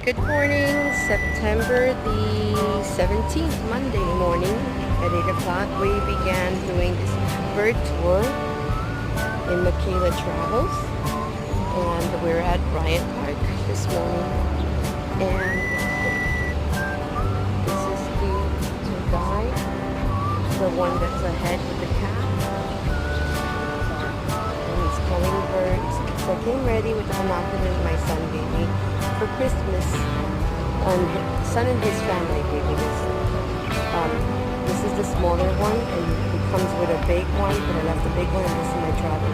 Good morning, September the 17th, Monday morning at 8 o'clock. We began doing this bird tour in Mikayla Travels, and we're at Bryant Park this morning. And this is the guide, the one that's ahead with the cat. And he's calling birds. So I came ready with the binoculars my son gave me for Christmas. Son and his family gave me this. This is the smaller one, and it comes with a big one, but I left the big one and this is my travel.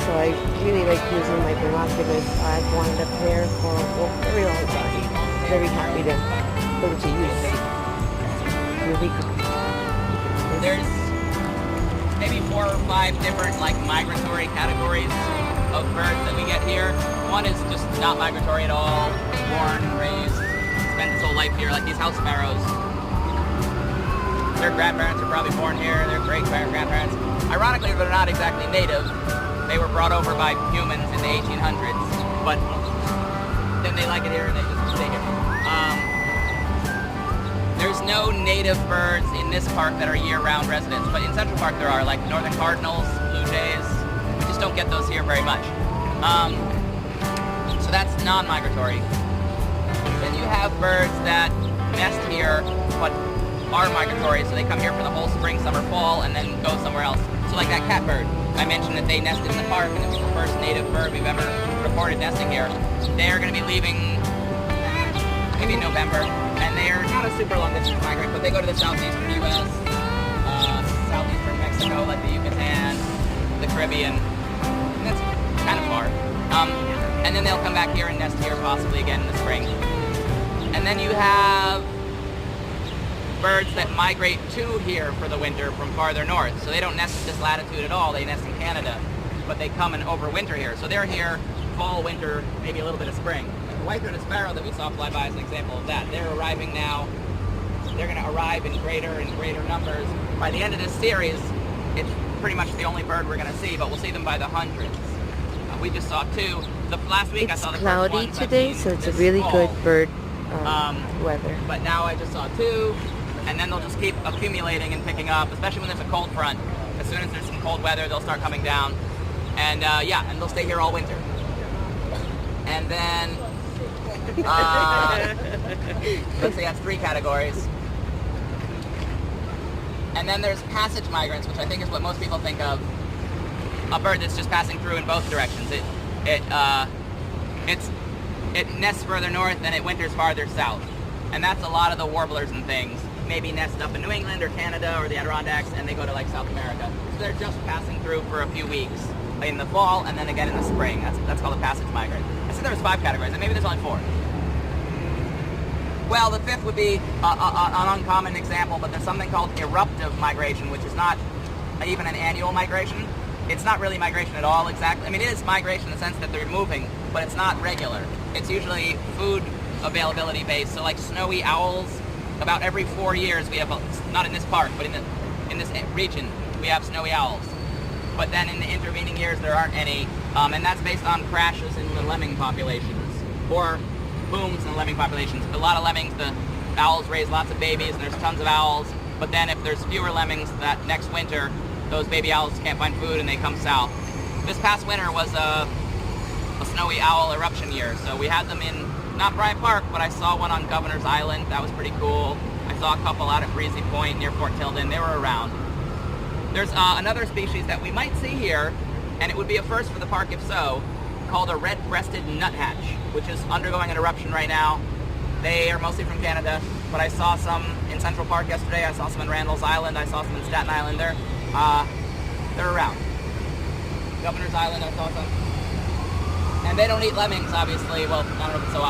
So I really like using my binoculars. I've wanted a pair for a very long time. Very happy to put it to use. Here we go. There's maybe 4 or 5 different migratory categories of birds that we get here. One is just not migratory at all, born, raised, spent his whole life here, like these house sparrows. Their grandparents are probably born here, their great-grandparents. Ironically, they're not exactly native. They were brought over by humans in the 1800s, but then they like it here and they just stay here. There's no native birds in this park that are year-round residents, but in Central Park there are, like northern cardinals, blue jays. We just don't get those here very much. So that's non-migratory. Then you have birds that nest here, but are migratory, so they come here for the whole spring, summer, fall, and then go somewhere else. So like that catbird, I mentioned that they nested in the park, and it was the first native bird we've ever reported nesting here. They're going to be leaving maybe in November, and they're not a super long distance migrant, but they go to the southeastern U.S., southeastern Mexico, like the Yucatan, the Caribbean. And that's kind of far. And then they'll come back here and nest here possibly again in the spring. And then you have birds that migrate to here for the winter from farther north. So they don't nest at this latitude at all. They nest in Canada, but they come and overwinter here. So they're here fall, winter, maybe a little bit of spring. Like the white-throated sparrow that we saw fly by is an example of that. They're arriving now. They're going to arrive in greater and greater numbers. By the end of this series, it's pretty much the only bird we're going to see, but we'll see them by the hundreds. We just saw 2. Last week I saw the It's cloudy today, so it's a really good bird weather. But now I just saw 2, and then they'll just keep accumulating and picking up, especially when there's a cold front. As soon as there's some cold weather, they'll start coming down. And and they'll stay here all winter. And then, let's see, that's 3 categories. And then there's passage migrants, which I think is what most people think of. A bird that's just passing through in both directions. It nests further north and it winters farther south. And that's a lot of the warblers and things. Maybe nest up in New England or Canada or the Adirondacks, and they go to South America. So they're just passing through for a few weeks in the fall and then again in the spring. That's called a passage migrant. I said there was 5 categories, and maybe there's only 4. Well, the 5th would be an uncommon example, but there's something called eruptive migration, which is not even an annual migration. It's not really migration at all, exactly. I mean, it is migration in the sense that they're moving, but it's not regular. It's usually food availability based. So like snowy owls, about every 4 years we have, not in this park, but in this region, we have snowy owls. But then in the intervening years, there aren't any, and that's based on crashes in the lemming populations, or booms in the lemming populations. A lot of lemmings, the owls raise lots of babies, and there's tons of owls, but then if there's fewer lemmings that next winter, those baby owls can't find food and they come south. This past winter was a snowy owl eruption year, so we had them in, not Bryant Park, but I saw one on Governor's Island. That was pretty cool. I saw a couple out at Breezy Point near Fort Tilden. They were around. There's another species that we might see here, and it would be a first for the park if so, called a red-breasted nuthatch, which is undergoing an eruption right now. They are mostly from Canada, but I saw some in Central Park yesterday. I saw some in Randall's Island. I saw some in Staten Island. They're around. Governor's Island, I saw some. And they don't eat lemmings, obviously. Well, I don't know if it's so